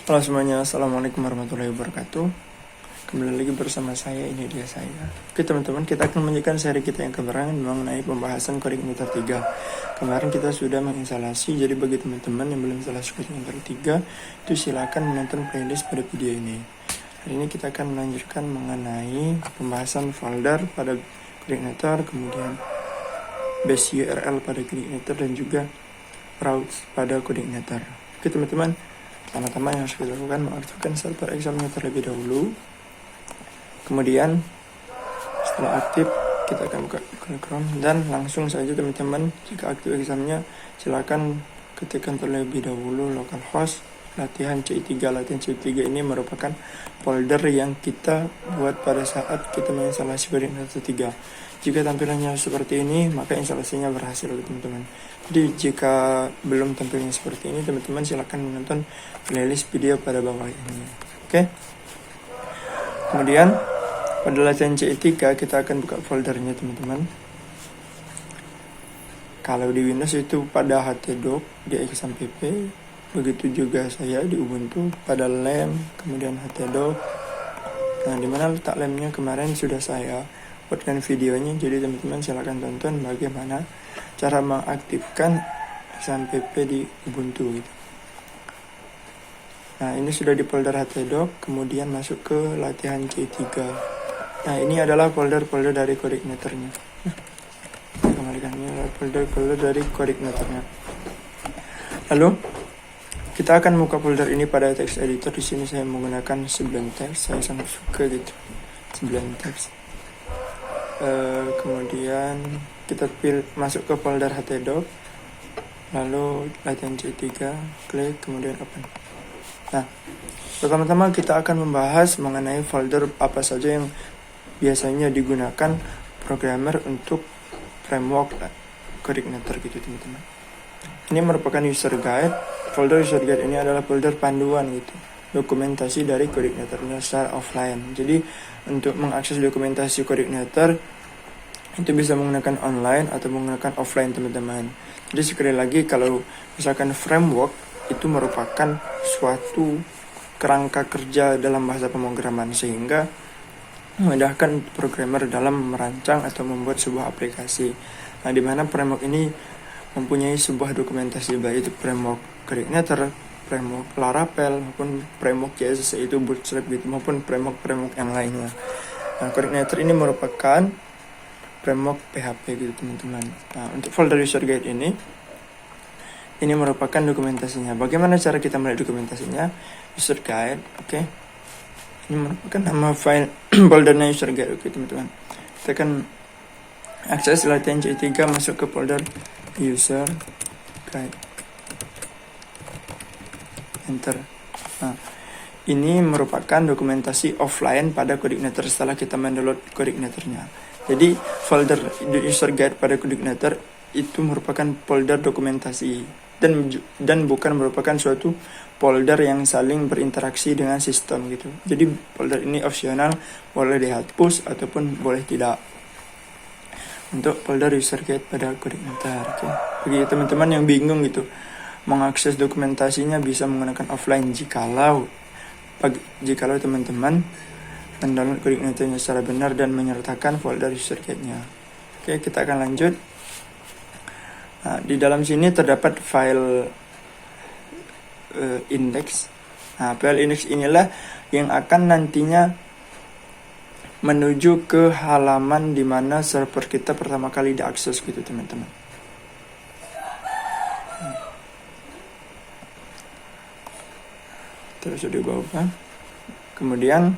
Halo semuanya, assalamualaikum warahmatullahi wabarakatuh. Kembali lagi bersama saya, ini dia saya. Oke teman-teman, kita akan melanjutkan seri kita yang keberangkan mengenai pembahasan CodeIgniter 3. Kemarin kita sudah menginstalasi, jadi bagi teman-teman yang belum instalasi CodeIgniter 3, itu silakan menonton playlist pada video ini. Hari ini kita akan melanjutkan mengenai pembahasan folder pada CodeIgniter, kemudian base URL pada CodeIgniter, dan juga routes pada CodeIgniter. Oke teman-teman, pertama-tama yang harus kita lakukan mengaktifkan server examnya terlebih dahulu. Kemudian setelah aktif kita akan buka Google Chrome dan langsung saja teman-teman, jika aktif examnya silakan ketikkan terlebih dahulu localhost latihan C3. Latihan C3 ini merupakan folder yang kita buat pada saat kita menginstalasi CodeIgniter 3. Jika tampilannya seperti ini, maka instalasinya berhasil teman-teman. Jadi jika belum tampilnya seperti ini, teman-teman silakan menonton playlist video pada bawah ini. Oke. Kemudian pada latihan C3 kita akan buka foldernya teman-teman. Kalau di Windows itu pada htdoc di exampp, begitu juga saya di Ubuntu pada lem, kemudian htdoc. Nah, dimana letak lemnya kemarin sudah saya buatkan videonya, jadi teman-teman silahkan tonton bagaimana cara mengaktifkan exampp di Ubuntu gitu. Nah, ini sudah di folder htdoc, kemudian masuk ke latihan C3. Nah, ini adalah folder-folder dari CodeIgniter-nya. Kembalikan, ini adalah folder-folder dari CodeIgniter-nya. Lalu kita akan buka folder ini pada text editor. Di sini saya menggunakan Sublime Text, saya sangat suka gitu Sublime Text. Kemudian kita masuk ke folder htdoc, lalu latihan C3, klik, kemudian open. Nah, pertama-tama kita akan membahas mengenai folder apa saja yang biasanya digunakan programmer untuk framework CodeIgniter gitu teman-teman. Ini merupakan user guide. Folder user guide ini adalah folder panduan gitu, dokumentasi dari CodeIgniter-nya secara offline. Jadi untuk mengakses dokumentasi CodeIgniter itu bisa menggunakan online atau menggunakan offline teman-teman. Jadi sekali lagi, kalau misalkan framework itu merupakan suatu kerangka kerja dalam bahasa pemrograman, sehingga memudahkan programmer dalam merancang atau membuat sebuah aplikasi. Nah, di mana framework ini mempunyai sebuah dokumentasi, baik itu framework CodeIgniter, framework Laravel, maupun framework CSS itu Bootstrap gitu, maupun framework yang lainnya. Nah, CodeIgniter ini merupakan framework PHP gitu teman-teman. Nah, untuk folder user guide ini merupakan dokumentasinya. Bagaimana cara kita melihat dokumentasinya? User guide, oke. Ini merupakan nama file foldernya user guide, oke teman-teman. Kita akan akses latihan C3, masuk ke folder user guide, enter. Nah, ini merupakan dokumentasi offline pada CodeIgniter setelah kita mendownload CodeIgniter-nya. Jadi folder user guide pada CodeIgniter itu merupakan folder dokumentasi dan bukan merupakan suatu folder yang saling berinteraksi dengan sistem gitu. Jadi folder ini opsional, boleh dihapus ataupun boleh tidak. Untuk folder user guide pada CodeIgniter, oke. Bagi teman-teman yang bingung gitu mengakses dokumentasinya, bisa menggunakan offline jikalau teman-teman mendownload CodeIgniter-nya secara benar dan menyertakan folder user guide-nya. Oke, kita akan lanjut. Nah, di dalam sini terdapat file index. Nah, file index inilah yang akan nantinya menuju ke halaman di mana server kita pertama kali diakses gitu teman-teman. Terus di bawah. Kemudian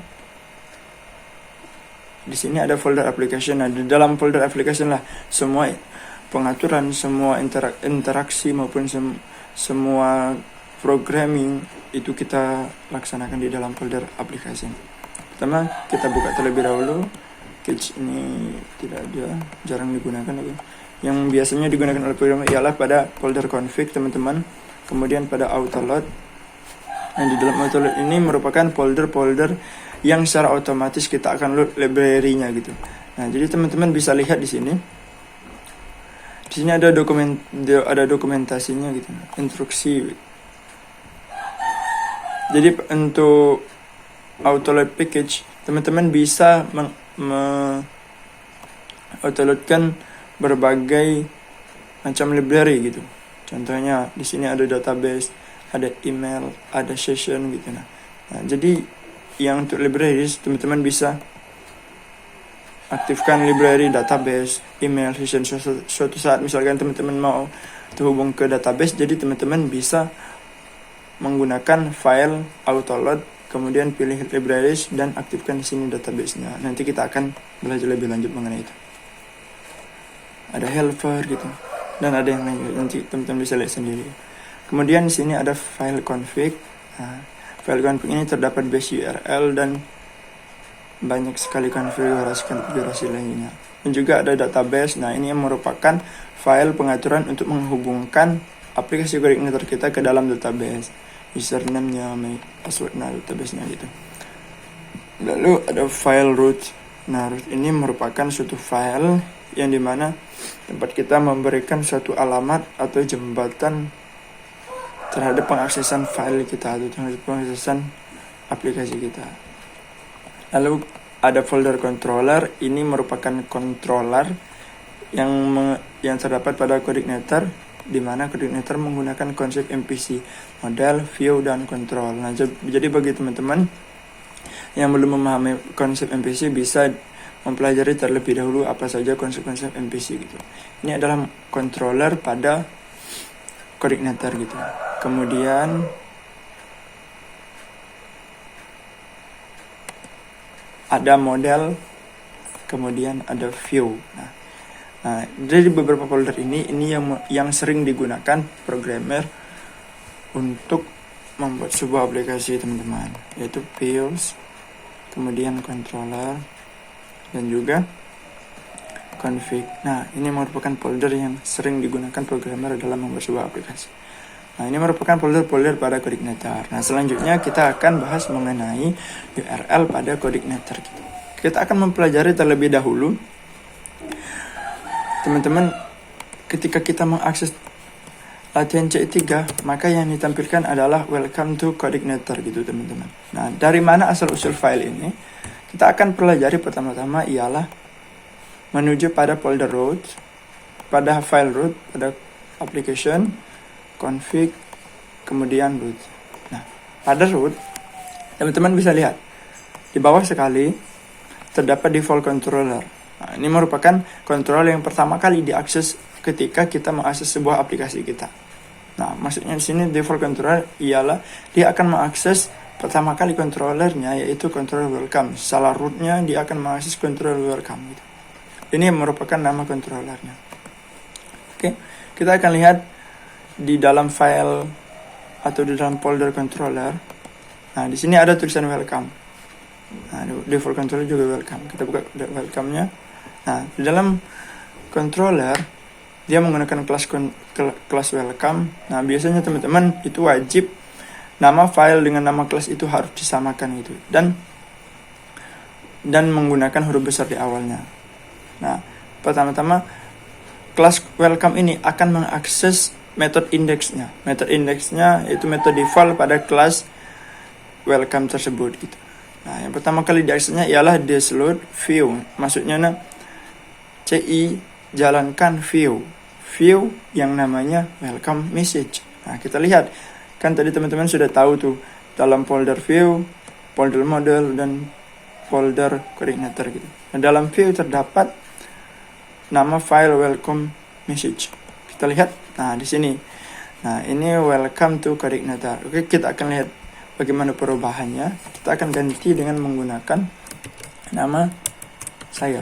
di sini ada folder application. Nah, di dalam folder application lah semua pengaturan, semua interaksi maupun semua programming itu kita laksanakan di dalam folder application. Pertama, kita buka terlebih dahulu. Cache ini tidak ada, jarang digunakan. Yang biasanya digunakan oleh programmer ialah pada folder config teman-teman, kemudian pada autoload. Nah, di dalam autoload ini merupakan folder-folder yang secara otomatis kita akan load library-nya gitu. Nah, jadi teman-teman bisa lihat di sini. Di sini ada dokumentasinya gitu, instruksi. Jadi untuk autoload package, teman-teman bisa autoloadkan berbagai macam library gitu. Contohnya di sini ada database, ada email, ada session gitu. Nah, jadi yang untuk libraries teman-teman bisa aktifkan library, database, email, session. Suatu saat misalkan teman-teman mau terhubung ke database, jadi teman-teman bisa menggunakan file autoload, kemudian pilih libraries dan aktifkan di sini database-nya. Nanti kita akan belajar lebih lanjut mengenai itu. Ada helper gitu, dan ada yang lain, nanti teman-teman bisa lihat sendiri. Kemudian di sini ada file config. Nah, file config ini terdapat base URL dan banyak sekali konfigurasi lainnya. Dan juga ada database. Nah, ini yang merupakan file pengaturan untuk menghubungkan aplikasi koordinator kita ke dalam database. Username-nya, password-nya, database-nya gitu. Lalu ada file root. Nah, root ini merupakan suatu file yang dimana tempat kita memberikan suatu alamat atau jembatan terhadap pengaksesan file kita atau terhadap pengaksesan aplikasi kita. Lalu ada folder controller. Ini merupakan controller yang terdapat pada coordinator, di mana coordinator menggunakan konsep MPC, model, view, dan control. Nah, jadi bagi teman-teman yang belum memahami konsep MPC bisa mempelajari terlebih dahulu apa saja konsep-konsep MPC gitu. Ini adalah controller pada coordinator gitu. Kemudian ada model, kemudian ada view. Nah, dari beberapa folder ini yang sering digunakan programmer untuk membuat sebuah aplikasi teman-teman, yaitu views, kemudian controller, dan juga config. Nah, ini merupakan folder yang sering digunakan programmer dalam membuat sebuah aplikasi. Nah, ini merupakan folder-folder pada coordinator. Nah, selanjutnya kita akan bahas mengenai URL pada coordinator. Kita akan mempelajari terlebih dahulu, teman-teman, ketika kita mengakses latihan CI3, maka yang ditampilkan adalah welcome to coordinator gitu, teman-teman. Nah, dari mana asal-usul file ini? Kita akan pelajari pertama-tama ialah menuju pada folder root, pada file root, pada application, config, kemudian root. Nah, pada root, teman-teman bisa lihat di bawah sekali terdapat default controller. Nah, ini merupakan controller yang pertama kali diakses ketika kita mengakses sebuah aplikasi kita. Nah, maksudnya di sini default controller ialah dia akan mengakses pertama kali controllernya, yaitu controller welcome. Salah rootnya dia akan mengakses controller welcome gitu. Ini merupakan nama controllernya. Oke, kita akan lihat di dalam file atau di dalam folder controller. Nah, di sini ada tulisan welcome. Nah, default controller juga welcome. Kita buka welcome-nya. Nah, di dalam controller dia menggunakan kelas welcome. Nah, biasanya teman-teman itu wajib nama file dengan nama kelas itu harus disamakan gitu, dan menggunakan huruf besar di awalnya. Nah, pertama-tama kelas welcome ini akan mengakses metode indeksnya. Metode indeksnya itu metode default pada kelas welcome tersebut gitu. Nah, yang pertama kali diaksesnya ialah download view. Maksudnya CI jalankan view yang namanya welcome message. Nah, kita lihat kan tadi teman-teman sudah tahu tuh dalam folder view, folder model, dan folder coordinator gitu. Nah, dalam view terdapat nama file welcome message. Kita lihat, nah di sini. Nah, ini welcome to coordinator. Oke, kita akan lihat bagaimana perubahannya. Kita akan ganti dengan menggunakan nama saya.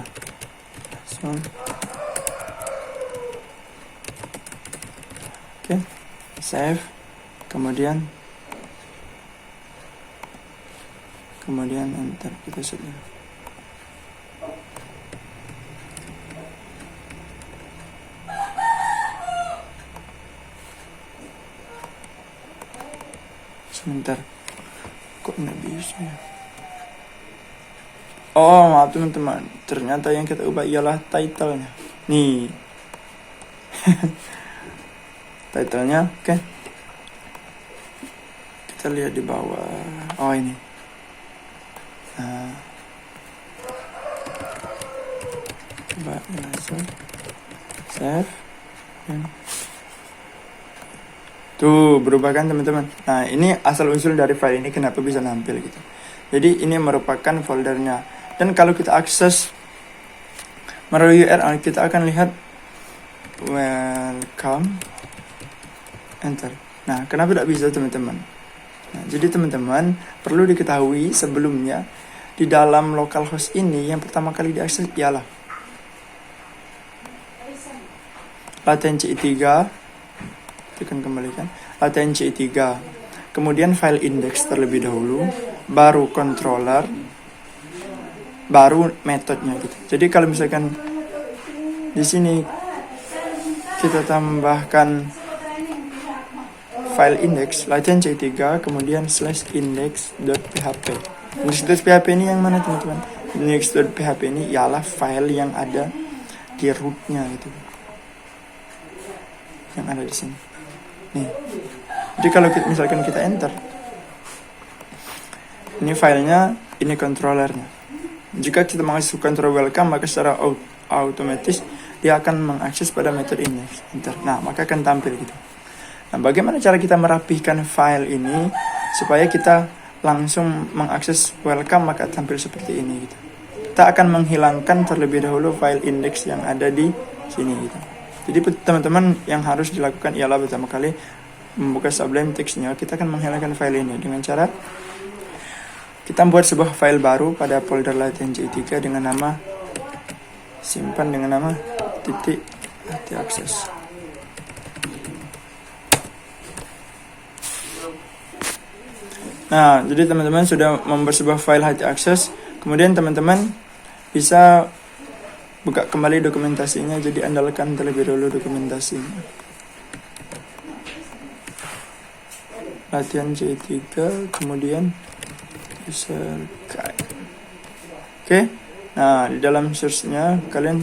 Oke, save. Kemudian enter, kita set. Sebentar, kok nggak bisa ya? Oh, maaf teman-teman, ternyata yang kita ubah ialah title-nya. Nih title-nya. Oke, kita kita lihat di bawah. Oh ini. Nah, coba langsung save. Tuh berubah kan teman-teman. Nah ini asal usul dari file ini kenapa bisa nampil gitu. Jadi ini merupakan foldernya. Dan kalau kita akses melalui URL, kita akan lihat welcome, enter. Nah kenapa tidak bisa teman-teman? Nah, jadi teman-teman perlu diketahui sebelumnya di dalam localhost ini yang pertama kali diakses ialah latency i3, tekan kembalikan latency i3, kemudian file index terlebih dahulu, baru controller, baru metodenya gitu. Jadi kalau misalkan di sini kita tambahkan file index latency i3 kemudian /index.php. Index.php ini yang mana teman-teman? Index.php ini ialah file yang ada di rootnya gitu, yang ada di sini. Nih. Jadi kalau misalkan kita enter, ini filenya, ini controllernya. Jika kita mengakses control welcome, maka secara otomatis dia akan mengakses pada metode index. Enter. Nah, maka akan tampil gitu. Nah, bagaimana cara kita merapihkan file ini supaya kita langsung mengakses welcome maka tampil seperti ini gitu. Kita akan menghilangkan terlebih dahulu file index yang ada di sini gitu. Jadi teman-teman yang harus dilakukan ialah pertama kali membuka Sublime Text-nya. Kita akan menghilangkan file ini dengan cara kita membuat sebuah file baru pada folder latency i3 dengan nama, simpan dengan nama .htaccess. Nah, jadi teman-teman sudah membuat sebuah file htaccess. Kemudian teman-teman bisa buka kembali dokumentasinya, jadi andalkan terlebih dahulu dokumentasinya. Latihan C3, kemudian user guide. Oke. Nah, di dalam search-nya kalian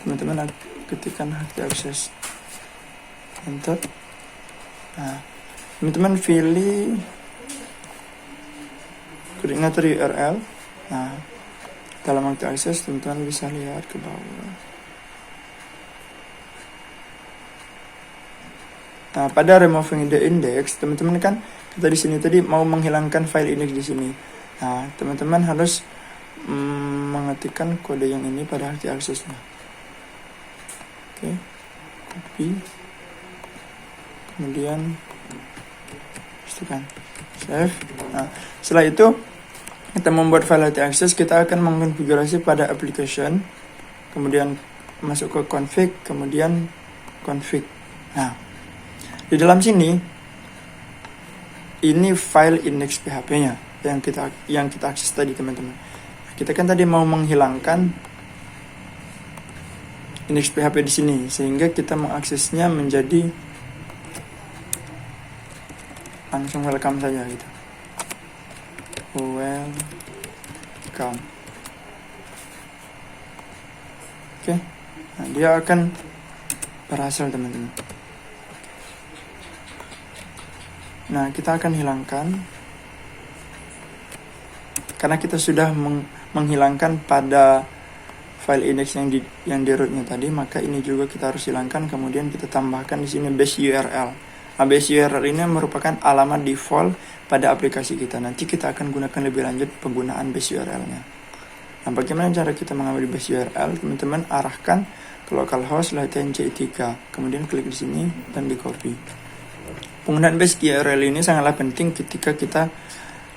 teman-teman ketikkan htaccess. Enter. Nah, teman-teman pilih koordinator URL. Nah, dalam htaccess teman-teman bisa lihat ke bawah. Nah, pada removing the index, teman-teman kan kita di sini tadi mau menghilangkan file index di sini. Nah, teman-teman harus mengetikkan kode yang ini pada htaccess-nya. Oke, copy, kemudian pastikan save. Nah, setelah itu kita membuat file htaccess, kita akan mengkonfigurasi pada application, kemudian masuk ke config, kemudian config. Nah, di dalam sini ini file index PHP-nya yang kita akses tadi teman-teman. Kita kan tadi mau menghilangkan index PHP di sini sehingga kita mengaksesnya menjadi langsung welcome saja gitu. Welcome. Oke. Nah, dia akan berhasil teman-teman. Nah, kita akan hilangkan karena kita sudah menghilangkan pada file index yang di rootnya tadi, maka ini juga kita harus hilangkan. Kemudian kita tambahkan di sini base URL. Nah, base URL ini merupakan alamat default pada aplikasi kita. Nanti kita akan gunakan lebih lanjut penggunaan base URL-nya. Nah, bagaimana cara kita mengambil base URL? Teman-teman arahkan ke localhost latency i3, kemudian klik di sini dan di copy. Penggunaan base URL ini sangatlah penting ketika kita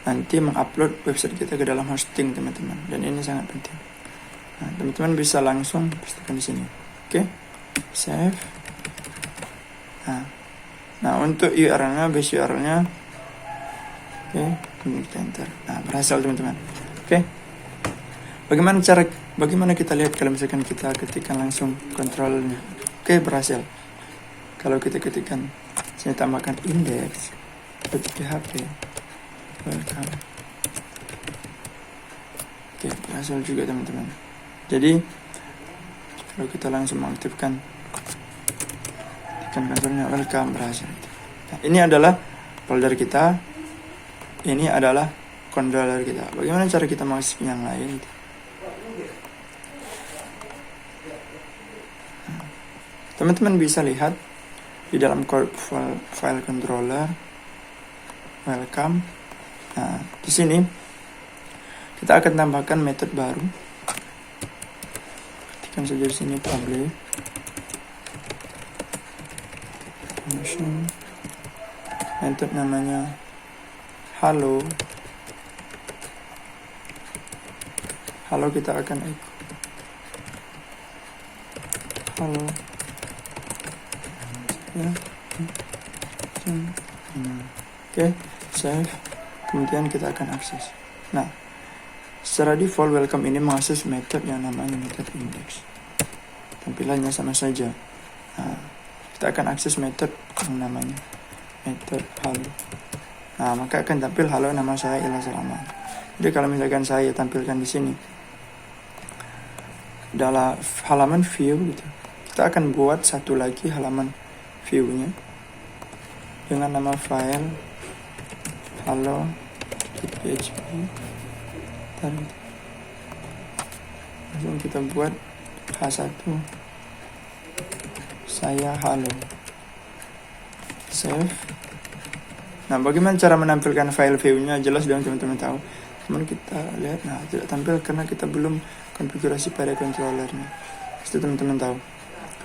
nanti mengupload website kita ke dalam hosting teman-teman, dan ini sangat penting. Nah, teman-teman bisa langsung pastikan di sini. Oke, save. Nah, untuk URL-nya, base URL-nya, oke, kita enter. Nah, berhasil teman-teman. Oke, bagaimana kita lihat kalau misalkan kita ketikkan langsung kontrolnya? Oke, berhasil. Kalau kita ketikkan, saya tambahkan index.php, welcome. Oke, berhasil juga teman-teman. Jadi, kalau kita langsung mengaktifkan kontrolnya welcome, berhasil. Nah, ini adalah folder kita ini adalah controller kita. Bagaimana cara kita masuk yang lain? Teman-teman bisa lihat di dalam file controller welcome. Nah, di sini kita akan tambahkan method baru. Ketikkan saja di sini public function, method namanya halo. Halo kita akan echo halo ya. Oke, save. Kemudian kita akan akses. Nah, secara default welcome ini mengakses method yang namanya method index. Tampilannya sama saja. Nah, kita akan akses method yang namanya method halo. Nah, maka akan tampil halo, nama saya Ilham Salaman. Jadi kalau misalkan saya tampilkan di sini dalam halaman view gitu, kita akan buat satu lagi halaman view-nya dengan nama file halo.php. Langsung kita buat H1 saya halo, save. Nah, bagaimana cara menampilkan file view-nya? Jelas dong teman-teman tahu. Cuman kita lihat, nah tidak tampil karena kita belum konfigurasi pada controllernya. Itu teman-teman tahu.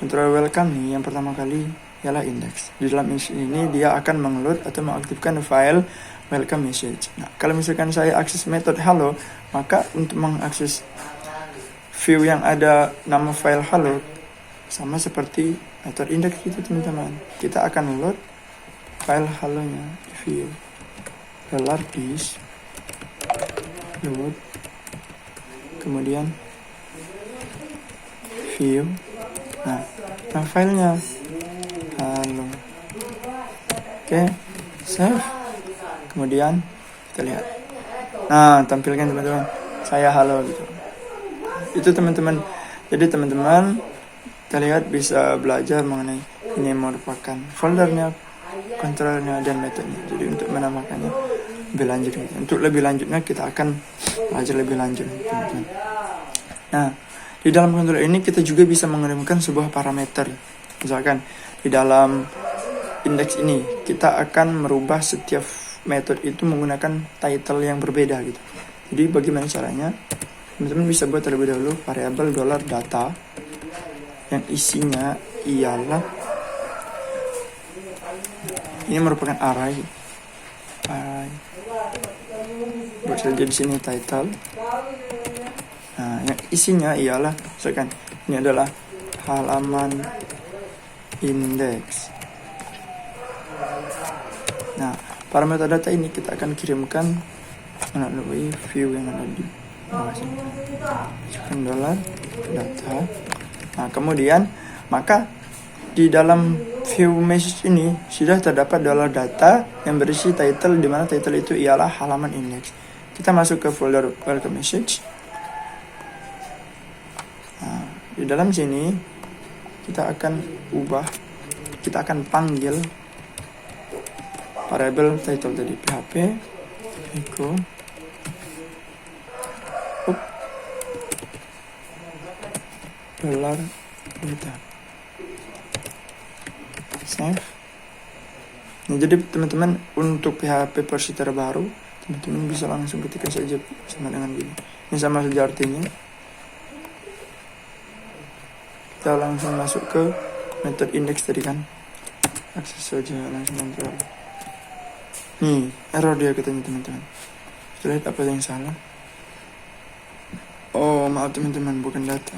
Controller welcome nih yang pertama kali ialah index. Di dalam ini dia akan meng-load atau mengaktifkan file welcome message. Nah, kalau misalkan saya akses method hello, maka untuk mengakses view yang ada nama file hello sama seperti method index itu teman-teman. Kita akan load file hello-nya di view. $is load, kemudian view. Nah filenya halo. Oke, save. Kemudian kita lihat. Nah, tampilkan teman-teman saya halo gitu. Itu teman-teman. Jadi teman-teman kita lihat bisa belajar mengenai ini merupakan foldernya, controllernya, dan metodenya. Jadi untuk menambahkannya lebih lanjut. Untuk lebih lanjutnya kita akan belajar lebih lanjut, teman-teman. Nah, di dalam controller ini kita juga bisa mengirimkan sebuah parameter. Misalkan di dalam index ini kita akan merubah setiap metode itu menggunakan title yang berbeda gitu. Jadi bagaimana caranya? Teman-teman bisa buat terlebih dahulu variabel $data yang isinya ialah, ini merupakan array. Buat saja di sini title. Nah, yang isinya ialah, misalkan ini adalah halaman index. Nah, parameter data ini kita akan kirimkan melalui view yang ada di bawah sini. $data. Nah, kemudian maka di dalam view message ini sudah terdapat $data yang berisi title, di mana title itu ialah halaman index. Kita masuk ke folder welcome message. Nah, di dalam sini kita akan panggil variabel title tadi, php echo $data. Save. Nah, jadi teman-teman untuk PHP versi terbaru, teman-teman bisa langsung ketikkan saja sama dengan gini. Ini sama saja artinya. Kita langsung masuk ke method index tadi kan. Akses saja langsung kontrol. Nih, error dia katanya teman-teman. Kita lihat apa yang salah. Oh, maaf teman-teman, bukan data.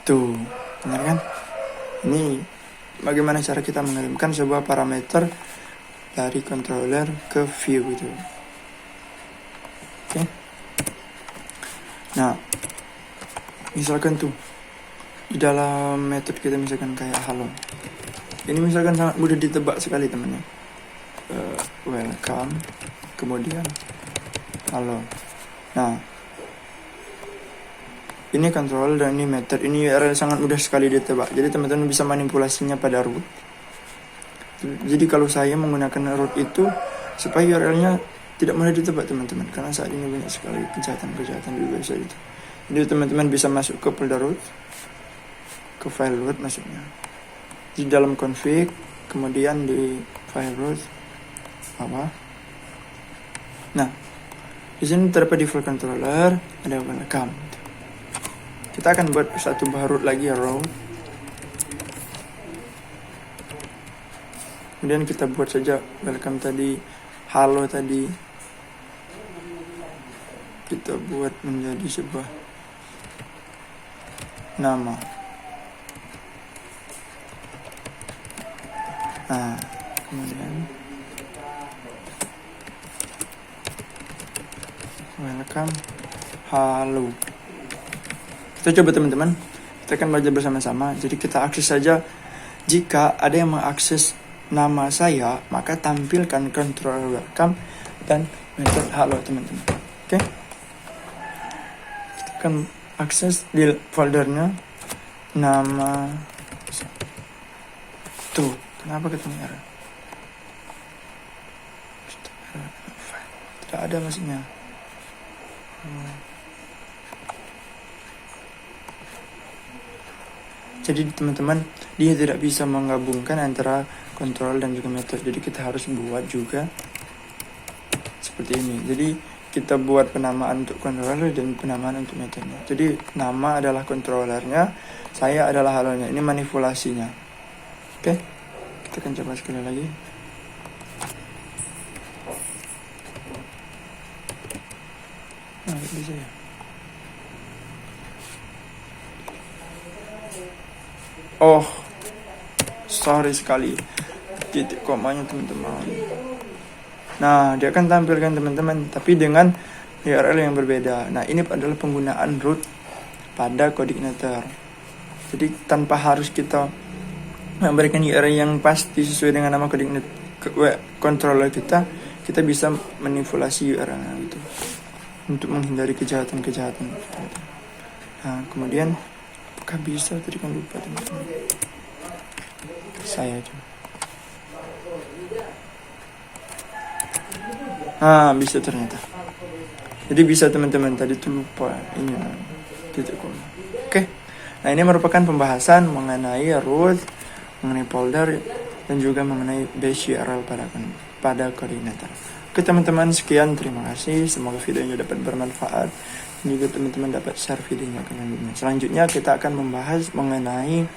Tuh, benar kan? Ini bagaimana cara kita mengirimkan sebuah parameter dari controller ke view gitu. Oke. Nah, misalkan tuh di dalam metode kita misalkan kayak halo. Ini misalkan sangat mudah ditebak sekali teman-teman. Welcome, kemudian halo. Nah, ini control dan ini method. Ini URL sangat mudah sekali ditebak. Jadi teman-teman bisa manipulasinya pada root. Jadi kalau saya menggunakan root itu supaya URL-nya tidak mudah ditebak teman-teman, karena saat ini banyak sekali kejahatan di website itu. Jadi teman-teman bisa masuk ke folder root, ke file root maksudnya, di dalam config, kemudian di file root apa. Nah, di sini terdapat default controller, ada welcome. Kita akan buat satu buah root lagi ya, root. Kemudian kita buat saja welcome tadi, halo tadi, kita buat menjadi sebuah nama. Nah, kemudian welcome, halo. Kita coba teman-teman, kita akan belajar bersama-sama. Jadi kita akses saja. Jika ada yang mengakses nama saya, maka tampilkan control welcome dan method halo teman-teman. Oke? Kita akan akses di foldernya nama. Tuh, kenapa ketemu error? Tidak ada maksudnya. Jadi teman-teman, dia tidak bisa menggabungkan antara kontrol dan juga metode. Jadi kita harus buat juga seperti ini. Jadi kita buat penamaan untuk controller dan penamaan untuk metodenya. Jadi nama adalah controllernya, saya adalah halonya. Ini manipulasinya. Oke, kita akan coba sekali lagi. Nah, bisa ya. Oh, sorry sekali, titik komanya teman-teman. Nah, dia akan tampilkan teman-teman, tapi dengan URL yang berbeda. Nah, ini adalah penggunaan root pada coordinator. Jadi tanpa harus kita memberikan URL yang pasti sesuai dengan nama controller kita bisa manipulasi URL itu untuk menghindari kejahatan-kejahatan. Nah, kemudian apakah bisa? Tadi kan lupa teman-teman. Saya coba. Bisa ternyata. Jadi bisa teman-teman, tadi tuh lupa ini titik koma. Oke. Nah, ini merupakan pembahasan mengenai root, mengenai folder, dan juga mengenai base URL pada koordinator. Oke teman-teman, sekian, terima kasih. Semoga videonya dapat bermanfaat dan juga teman-teman dapat share videonya ke teman-teman. Selanjutnya kita akan membahas mengenai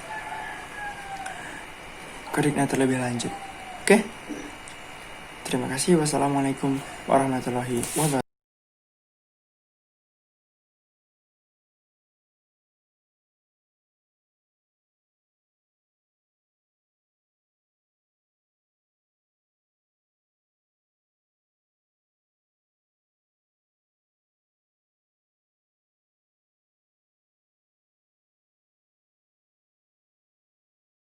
koordinator lebih lanjut. Oke. Terima kasih. Wassalamualaikum warahmatullahi wabarakatuh.